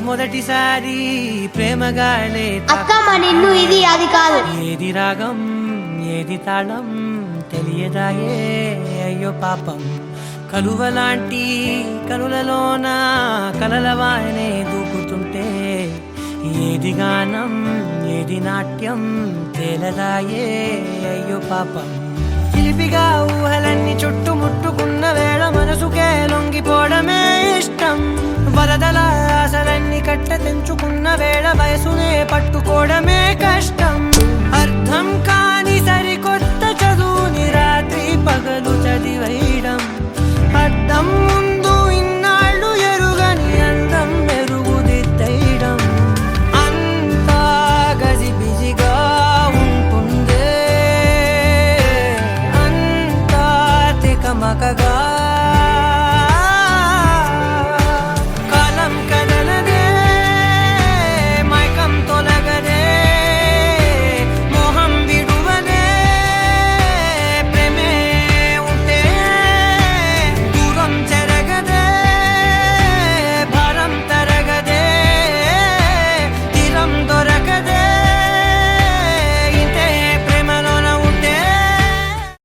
మొదటిసారి ప్రేమగానే అక్కమ్మ నిన్ను ఇది అది కాదు. ఏది రాగం ఏది తాళం తెలియదాయే అయ్యో పాపం. కలువలాంటి కనులలోన కలలవానే దూకుతుంటే ఏది గానం ఏది నాట్యం తేలదాయే అయ్యో పాపం. చిలిపిగా ఊహలన్నీ చుట్టుముట్టుకున్న వేళ మనసుకే లొంగిపోవడమే ఇష్టం. వరదల ఆశలన్నీ కట్ట తెంచుకున్న వేళ వయసునే పట్టుకోవడమే కష్టం.